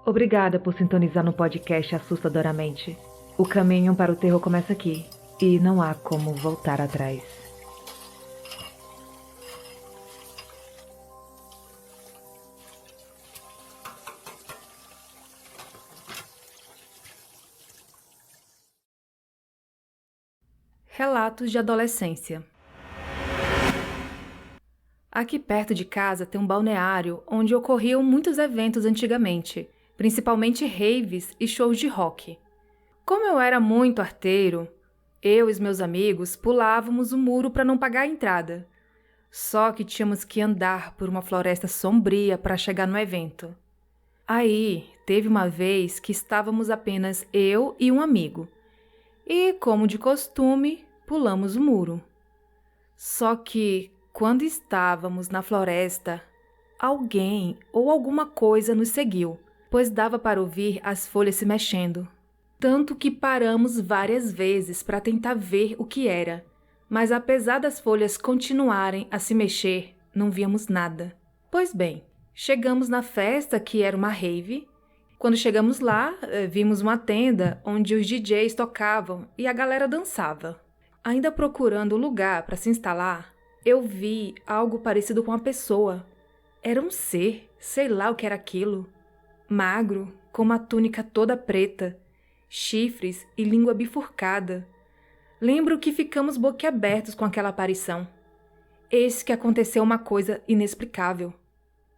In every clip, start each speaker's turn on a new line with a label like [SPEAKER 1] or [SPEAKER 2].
[SPEAKER 1] Obrigada por sintonizar no podcast Assustadoramente. O caminho para o terror começa aqui, e não há como voltar atrás.
[SPEAKER 2] Relatos de adolescência. Aqui perto de casa tem um balneário onde ocorriam muitos eventos antigamente, principalmente raves e shows de rock. Como eu era muito arteiro, eu e os meus amigos pulávamos o muro para não pagar a entrada. Só que tínhamos que andar por uma floresta sombria para chegar no evento. Aí, teve uma vez que estávamos apenas eu e um amigo. E, como de costume, pulamos o muro. Só que, quando estávamos na floresta, alguém ou alguma coisa nos seguiu, pois dava para ouvir as folhas se mexendo. Tanto que paramos várias vezes para tentar ver o que era, mas apesar das folhas continuarem a se mexer, não víamos nada. Pois bem, chegamos na festa, que era uma rave. Quando chegamos lá, vimos uma tenda onde os DJs tocavam e a galera dançava. Ainda procurando um lugar para se instalar, eu vi algo parecido com uma pessoa. Era um ser, sei lá o que era aquilo. Magro, com uma túnica toda preta, chifres e língua bifurcada. Lembro que ficamos boquiabertos com aquela aparição. Eis que aconteceu uma coisa inexplicável.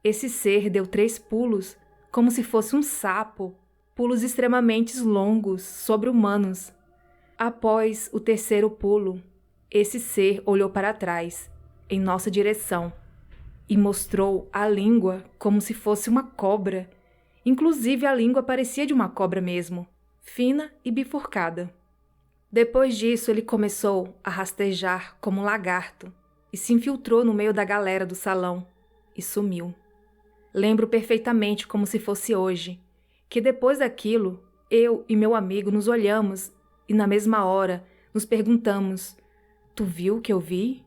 [SPEAKER 2] Esse ser deu 3 pulos, como se fosse um sapo, pulos extremamente longos, sobre-humanos. Após o 3º pulo, esse ser olhou para trás, em nossa direção, e mostrou a língua como se fosse uma cobra. Inclusive a língua parecia de uma cobra mesmo, fina e bifurcada. Depois disso ele começou a rastejar como um lagarto e se infiltrou no meio da galera do salão e sumiu. Lembro perfeitamente como se fosse hoje, que depois daquilo, eu e meu amigo nos olhamos e na mesma hora nos perguntamos: "Tu viu o que eu vi?"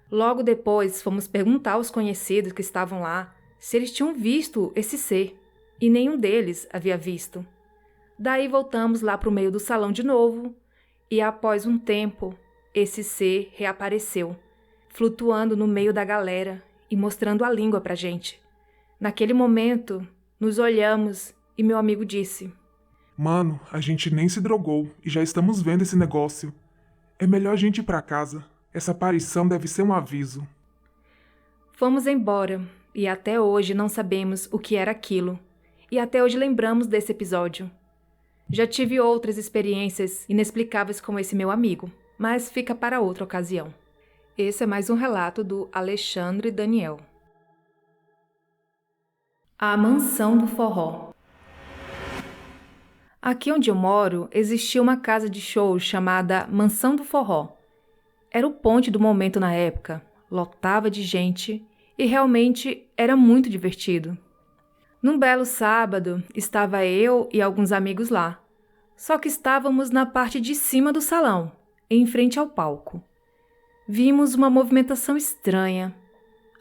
[SPEAKER 2] Logo depois fomos perguntar aos conhecidos que estavam lá se eles tinham visto esse ser, e nenhum deles havia visto. Daí voltamos lá para o meio do salão de novo, e após um tempo, esse ser reapareceu, flutuando no meio da galera e mostrando a língua pra gente. Naquele momento, nos olhamos e meu amigo disse:
[SPEAKER 3] Mano, a gente nem se drogou e já estamos vendo esse negócio. É melhor a gente ir pra casa. Essa aparição deve ser um aviso.
[SPEAKER 2] Fomos embora e até hoje não sabemos o que era aquilo. E até hoje lembramos desse episódio. Já tive outras experiências inexplicáveis com esse meu amigo, mas fica para outra ocasião. Esse é mais um relato do Alexandre Daniel. A Mansão do Forró. Aqui onde eu moro, existia uma casa de show chamada Mansão do Forró. Era o ponte do momento na época, lotava de gente e realmente era muito divertido. Num belo sábado, estava eu e alguns amigos lá, só que estávamos na parte de cima do salão, em frente ao palco. Vimos uma movimentação estranha.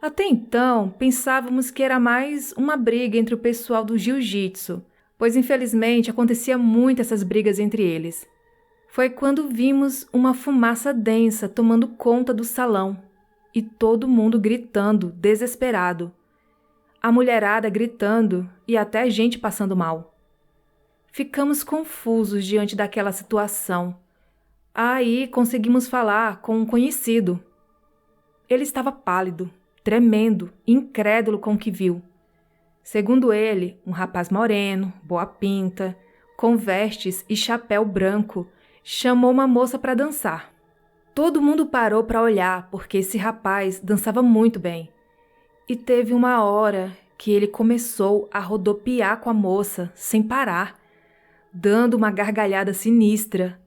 [SPEAKER 2] Até então, pensávamos que era mais uma briga entre o pessoal do jiu-jitsu, pois infelizmente acontecia muito essas brigas entre eles. Foi quando vimos uma fumaça densa tomando conta do salão e todo mundo gritando, desesperado. A mulherada gritando e até gente passando mal. Ficamos confusos diante daquela situação. Aí conseguimos falar com um conhecido. Ele estava pálido, tremendo, incrédulo com o que viu. Segundo ele, um rapaz moreno, boa pinta, com vestes e chapéu branco, chamou uma moça para dançar. Todo mundo parou para olhar porque esse rapaz dançava muito bem. E teve uma hora que ele começou a rodopiar com a moça sem parar, dando uma gargalhada sinistra.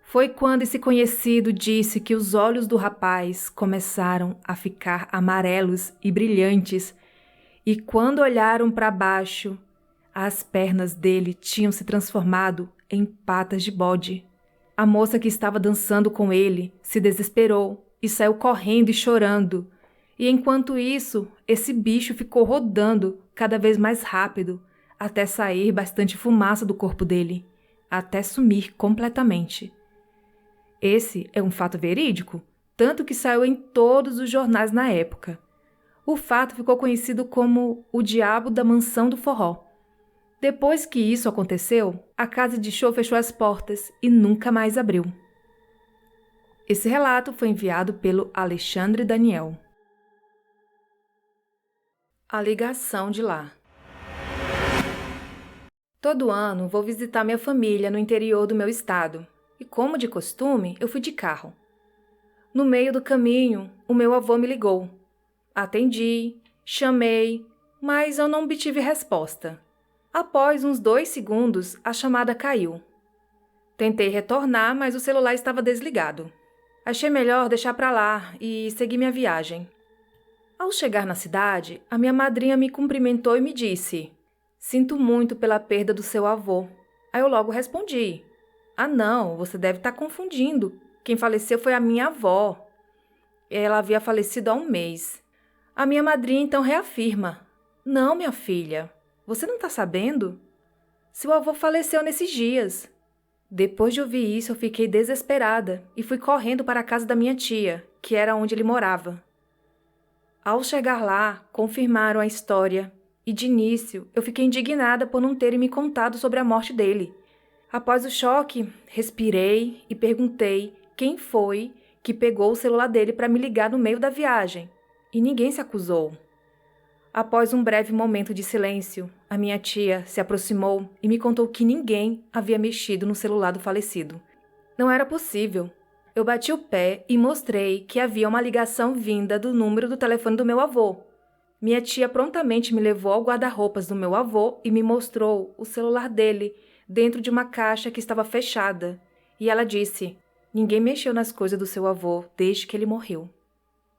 [SPEAKER 2] Foi quando esse conhecido disse que os olhos do rapaz começaram a ficar amarelos e brilhantes, e quando olharam para baixo, as pernas dele tinham se transformado em patas de bode. A moça que estava dançando com ele se desesperou e saiu correndo e chorando. E enquanto isso, esse bicho ficou rodando cada vez mais rápido, até sair bastante fumaça do corpo dele, até sumir completamente. Esse é um fato verídico, tanto que saiu em todos os jornais na época. O fato ficou conhecido como o Diabo da Mansão do Forró. Depois que isso aconteceu, a casa de show fechou as portas e nunca mais abriu. Esse relato foi enviado pelo Alexandre Daniel. A ligação de lá. Todo ano vou visitar minha família no interior do meu estado, e como de costume, eu fui de carro. No meio do caminho, o meu avô me ligou. Atendi, chamei, mas eu não obtive resposta. Após uns 2 segundos, a chamada caiu. Tentei retornar, mas o celular estava desligado. Achei melhor deixar para lá e seguir minha viagem. Ao chegar na cidade, a minha madrinha me cumprimentou e me disse: "Sinto muito pela perda do seu avô." Aí eu logo respondi: "Ah não, você deve estar confundindo. Quem faleceu foi a minha avó. Ela havia falecido há 1 mês." A minha madrinha então reafirma: "Não, minha filha, você não está sabendo? Seu avô faleceu nesses dias." Depois de ouvir isso, eu fiquei desesperada e fui correndo para a casa da minha tia, que era onde ele morava. Ao chegar lá, confirmaram a história e, de início, eu fiquei indignada por não terem me contado sobre a morte dele. Após o choque, respirei e perguntei quem foi que pegou o celular dele para me ligar no meio da viagem, e ninguém se acusou. Após um breve momento de silêncio, a minha tia se aproximou e me contou que ninguém havia mexido no celular do falecido. Não era possível. Eu bati o pé e mostrei que havia uma ligação vinda do número do telefone do meu avô. Minha tia prontamente me levou ao guarda-roupas do meu avô e me mostrou o celular dele dentro de uma caixa que estava fechada. E ela disse: "Ninguém mexeu nas coisas do seu avô desde que ele morreu."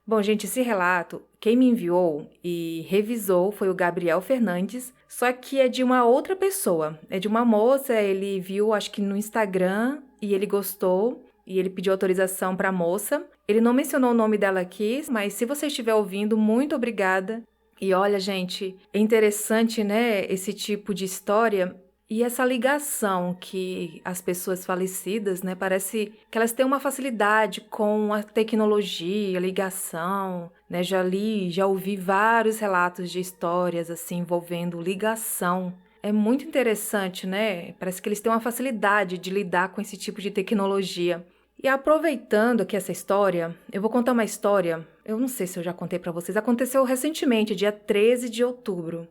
[SPEAKER 2] Bom, gente, esse relato, quem me enviou e revisou foi o Gabriel Fernandes, só que é de uma outra pessoa. É de uma moça, ele viu, acho que no Instagram, e ele gostou, e ele pediu autorização para a moça. Ele não mencionou o nome dela aqui, mas se você estiver ouvindo, muito obrigada. E olha, gente, é interessante, né, esse tipo de história. E essa ligação que as pessoas falecidas, né, parece que elas têm uma facilidade com a tecnologia, a ligação, né? Já ouvi vários relatos de histórias assim envolvendo ligação. É muito interessante, né? Parece que eles têm uma facilidade de lidar com esse tipo de tecnologia. E aproveitando aqui essa história, eu vou contar uma história, eu não sei se eu já contei para vocês, aconteceu recentemente, dia 13 de outubro.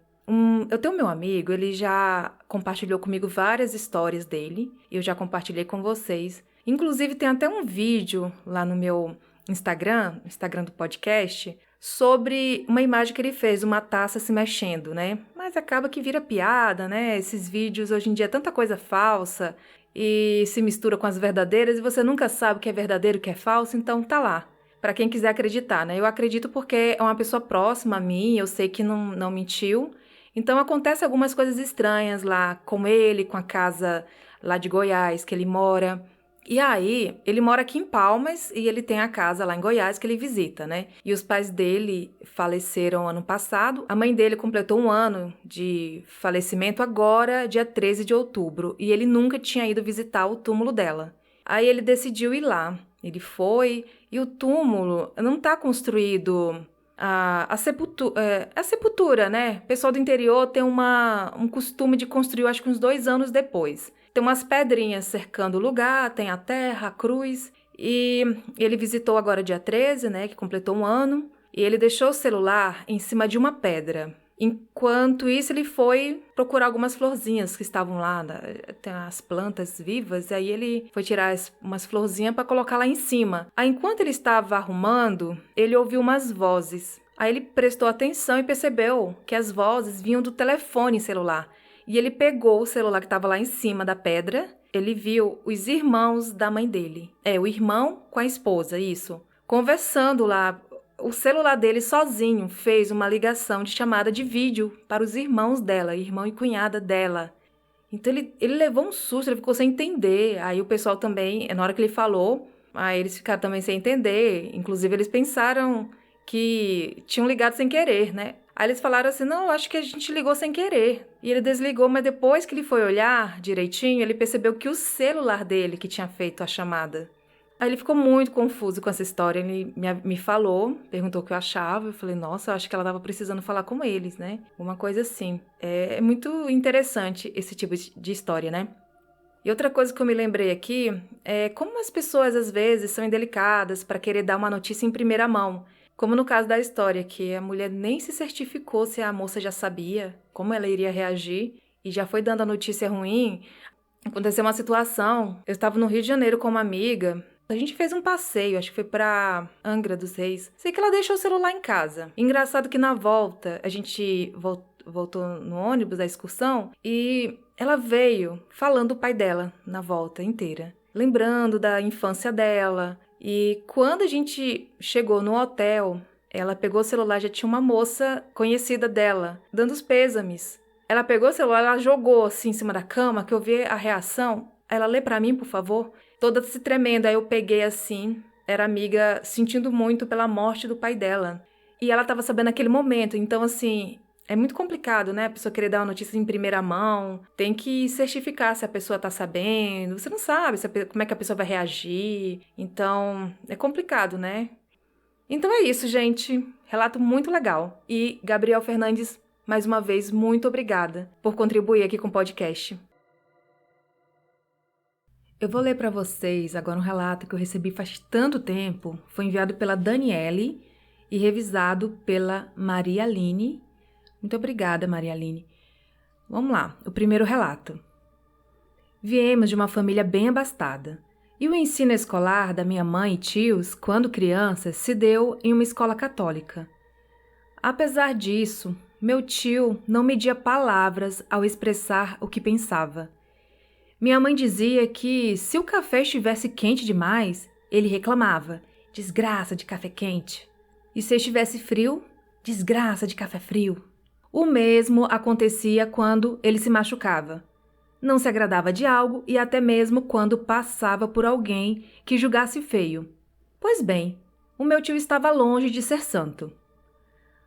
[SPEAKER 2] Eu tenho meu amigo, ele já compartilhou comigo várias histórias dele, eu já compartilhei com vocês. Inclusive tem até um vídeo lá no meu Instagram do podcast, sobre uma imagem que ele fez, uma taça se mexendo, né? Mas acaba que vira piada, né? Esses vídeos hoje em dia é tanta coisa falsa e se mistura com as verdadeiras e você nunca sabe o que é verdadeiro e o que é falso, então tá lá. Para quem quiser acreditar, né? Eu acredito porque é uma pessoa próxima a mim, eu sei que não mentiu. Então, acontece algumas coisas estranhas lá com ele, com a casa lá de Goiás que ele mora. E aí, ele mora aqui em Palmas e ele tem a casa lá em Goiás que ele visita, né? E os pais dele faleceram ano passado. A mãe dele completou 1 ano de falecimento agora, dia 13 de outubro. E ele nunca tinha ido visitar o túmulo dela. Aí ele decidiu ir lá. Ele foi e o túmulo não está construído... A sepultura, né? O pessoal do interior tem um costume de construir, acho que uns 2 anos depois. Tem umas pedrinhas cercando o lugar, tem a terra, a cruz. E ele visitou agora dia 13, né? Que completou 1 ano. E ele deixou o celular em cima de uma pedra. Enquanto isso, ele foi procurar algumas florzinhas que estavam lá, tem as plantas vivas, e aí ele foi tirar umas florzinhas para colocar lá em cima. Aí, enquanto ele estava arrumando, ele ouviu umas vozes. Aí ele prestou atenção e percebeu que as vozes vinham do telefone celular. E ele pegou o celular que estava lá em cima da pedra, ele viu os irmãos da mãe dele. O irmão com a esposa, isso. Conversando lá. O celular dele sozinho fez uma ligação de chamada de vídeo para os irmãos dela, irmão e cunhada dela. Então ele levou um susto, ele ficou sem entender. Aí o pessoal também, na hora que ele falou, aí eles ficaram também sem entender. Inclusive eles pensaram que tinham ligado sem querer, né? Aí eles falaram assim, não, eu acho que a gente ligou sem querer. E ele desligou, mas depois que ele foi olhar direitinho, ele percebeu que o celular dele que tinha feito a chamada. Aí ele ficou muito confuso com essa história, ele me falou, perguntou o que eu achava, eu falei, nossa, eu acho que ela estava precisando falar com eles, né? Uma coisa assim. É muito interessante esse tipo de história, né? E outra coisa que eu me lembrei aqui é como as pessoas às vezes são indelicadas para querer dar uma notícia em primeira mão. Como no caso da história, que a mulher nem se certificou se a moça já sabia como ela iria reagir e já foi dando a notícia ruim. Aconteceu uma situação, eu estava no Rio de Janeiro com uma amiga, a gente fez um passeio, acho que foi pra Angra dos Reis. Sei que ela deixou o celular em casa. Engraçado que na volta, a gente voltou no ônibus da excursão e ela veio falando do pai dela na volta inteira. Lembrando da infância dela. E quando a gente chegou no hotel, ela pegou o celular, já tinha uma moça conhecida dela, dando os pêsames. Ela pegou o celular, ela jogou assim em cima da cama, que eu vi a reação. Ela, lê pra mim, por favor. Toda se tremendo, aí eu peguei assim, era amiga sentindo muito pela morte do pai dela. E ela tava sabendo naquele momento, então assim, é muito complicado, né? A pessoa querer dar uma notícia em primeira mão, tem que certificar se a pessoa tá sabendo, você não sabe como é que a pessoa vai reagir, então é complicado, né? Então é isso, gente, relato muito legal. E Gabriel Fernandes, mais uma vez, muito obrigada por contribuir aqui com o podcast. Eu vou ler para vocês agora um relato que eu recebi faz tanto tempo. Foi enviado pela Daniele e revisado pela Maria Aline. Muito obrigada, Maria Aline. Vamos lá, o primeiro relato. Viemos de uma família bem abastada. E o ensino escolar da minha mãe e tios, quando crianças, se deu em uma escola católica. Apesar disso, meu tio não media palavras ao expressar o que pensava. Minha mãe dizia que, se o café estivesse quente demais, ele reclamava, desgraça de café quente. E se estivesse frio, desgraça de café frio. O mesmo acontecia quando ele se machucava. Não se agradava de algo e até mesmo quando passava por alguém que julgasse feio. Pois bem, o meu tio estava longe de ser santo.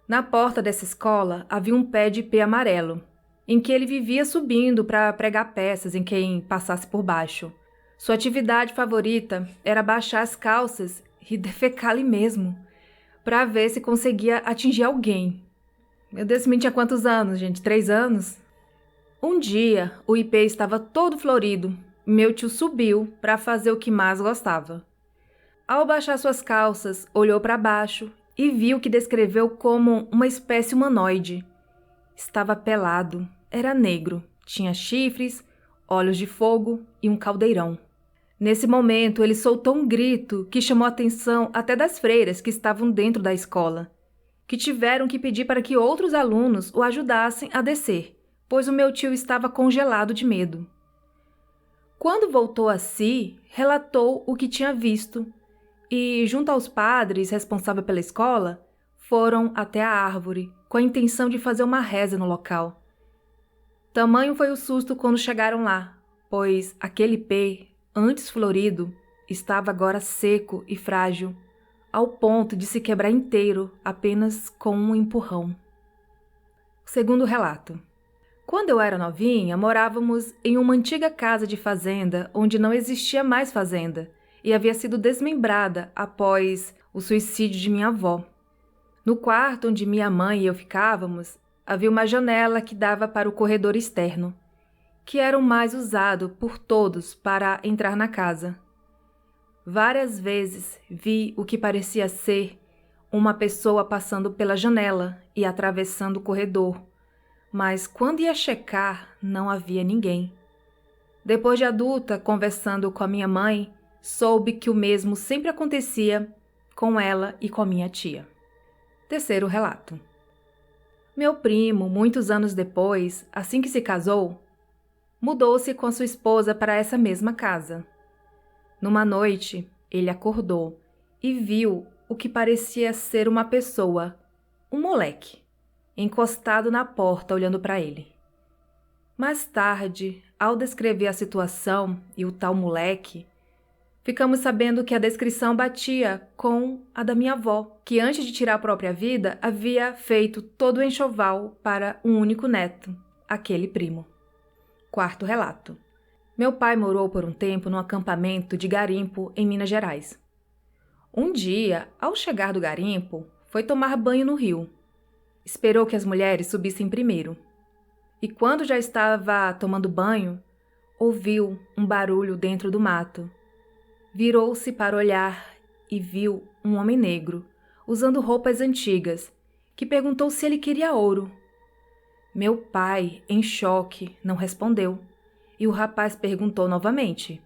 [SPEAKER 2] Na porta dessa escola havia um pé de ipê amarelo, em que ele vivia subindo para pregar peças em quem passasse por baixo. Sua atividade favorita era baixar as calças e defecar ali mesmo, para ver se conseguia atingir alguém. Meu Deus, esse menino tinha quantos anos, gente? 3 anos? Um dia, o ipê estava todo florido. Meu tio subiu para fazer o que mais gostava. Ao baixar suas calças, olhou para baixo e viu o que descreveu como uma espécie humanoide. Estava pelado. Era negro, tinha chifres, olhos de fogo e um caldeirão. Nesse momento, ele soltou um grito que chamou a atenção até das freiras que estavam dentro da escola, que tiveram que pedir para que outros alunos o ajudassem a descer, pois o meu tio estava congelado de medo. Quando voltou a si, relatou o que tinha visto e, junto aos padres responsáveis pela escola, foram até a árvore com a intenção de fazer uma reza no local. Tamanho foi o susto quando chegaram lá, pois aquele ipê, antes florido, estava agora seco e frágil, ao ponto de se quebrar inteiro apenas com um empurrão. Segundo relato. Quando eu era novinha, morávamos em uma antiga casa de fazenda onde não existia mais fazenda e havia sido desmembrada após o suicídio de minha avó. No quarto onde minha mãe e eu ficávamos, havia uma janela que dava para o corredor externo, que era o mais usado por todos para entrar na casa. Várias vezes vi o que parecia ser uma pessoa passando pela janela e atravessando o corredor, mas quando ia checar, não havia ninguém. Depois de adulta, conversando com a minha mãe, soube que o mesmo sempre acontecia com ela e com a minha tia. Terceiro relato. Meu primo, muitos anos depois, assim que se casou, mudou-se com sua esposa para essa mesma casa. Numa noite, ele acordou e viu o que parecia ser uma pessoa, um moleque, encostado na porta olhando para ele. Mais tarde, ao descrever a situação e o tal moleque, Ficamos sabendo que a descrição batia com a da minha avó, que antes de tirar a própria vida, havia feito todo o enxoval para um único neto, aquele primo. Quarto relato. Meu pai morou por um tempo num acampamento de garimpo em Minas Gerais. Um dia, ao chegar do garimpo, foi tomar banho no rio. Esperou que as mulheres subissem primeiro. E quando já estava tomando banho, ouviu um barulho dentro do mato. Virou-se para olhar e viu um homem negro, usando roupas antigas, que perguntou se ele queria ouro. Meu pai, em choque, não respondeu, e o rapaz perguntou novamente,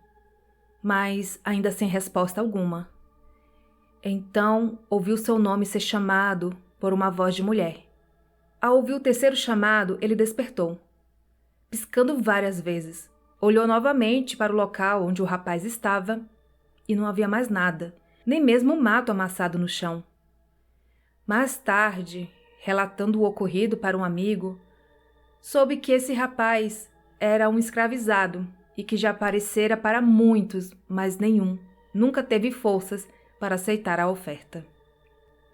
[SPEAKER 2] mas ainda sem resposta alguma. Então, ouviu seu nome ser chamado por uma voz de mulher. Ao ouvir o terceiro chamado, ele despertou. Piscando várias vezes, olhou novamente para o local onde o rapaz estava e não havia mais nada, nem mesmo um mato amassado no chão. Mais tarde, relatando o ocorrido para um amigo, soube que esse rapaz era um escravizado e que já aparecera para muitos, mas nenhum nunca teve forças para aceitar a oferta.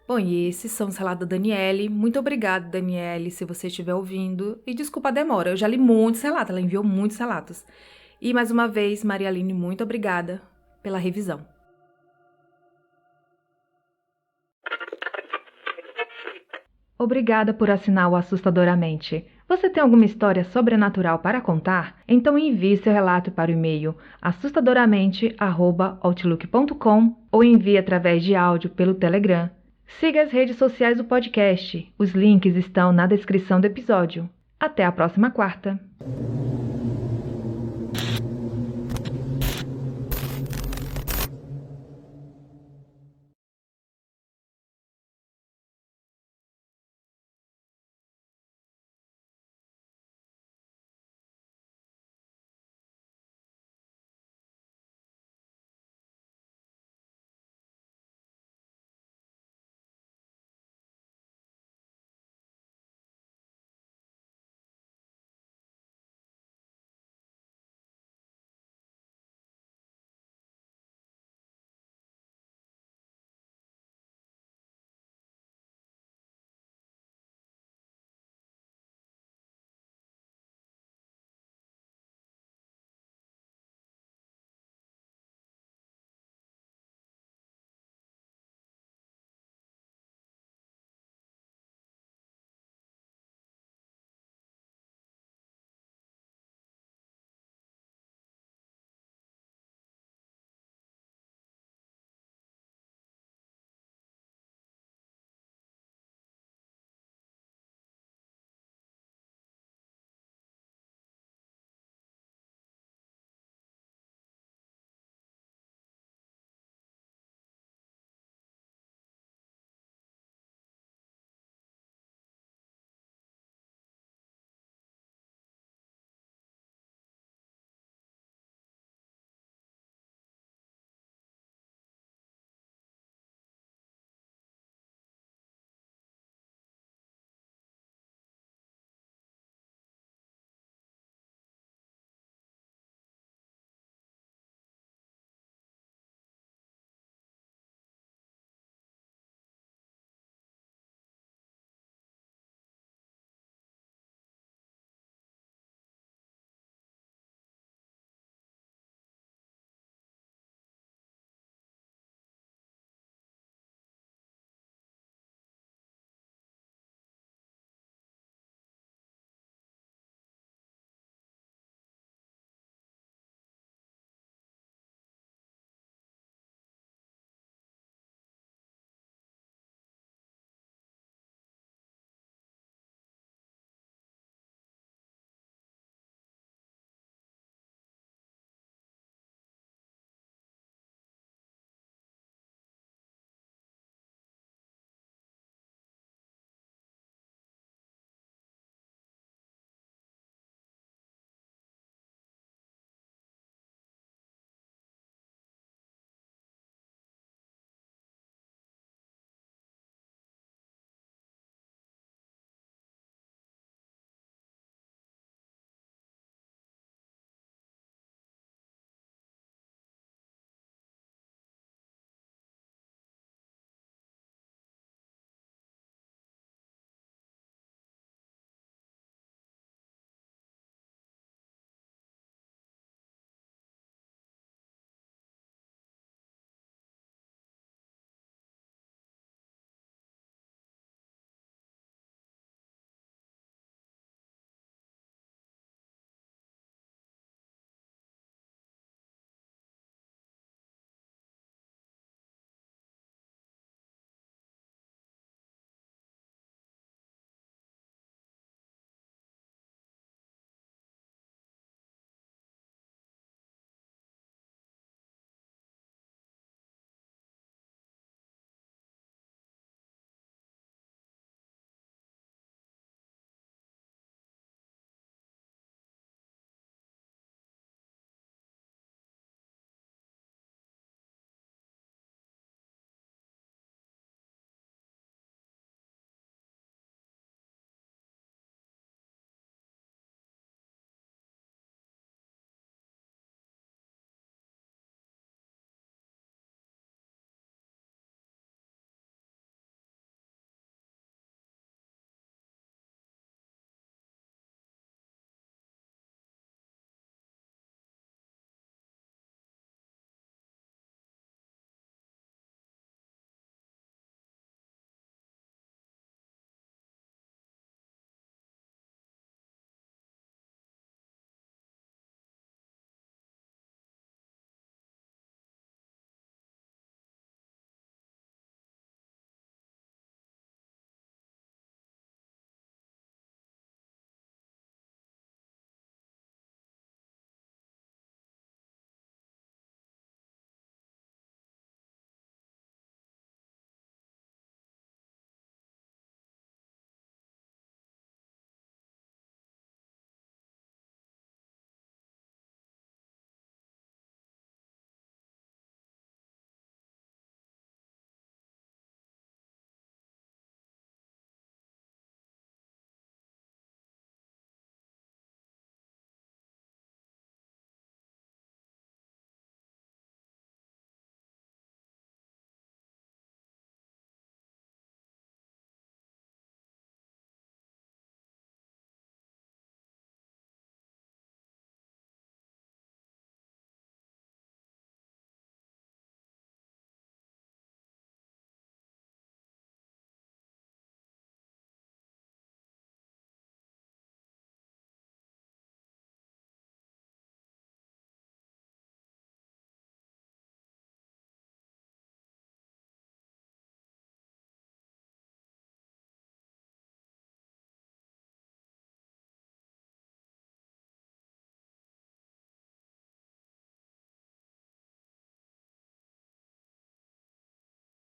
[SPEAKER 2] Bom, e esses são os relatos da Daniele. Muito obrigada, Daniele, se você estiver ouvindo. E desculpa a demora, eu já li muitos relatos, ela enviou muitos relatos. E mais uma vez, Maria Aline, muito obrigada pela revisão.
[SPEAKER 1] Obrigada por assinar o Assustadoramente. Você tem alguma história sobrenatural para contar? Então envie seu relato para o e-mail assustadoramente@outlook.com ou envie através de áudio pelo Telegram. Siga as redes sociais do podcast. Os links estão na descrição do episódio. Até a próxima quarta!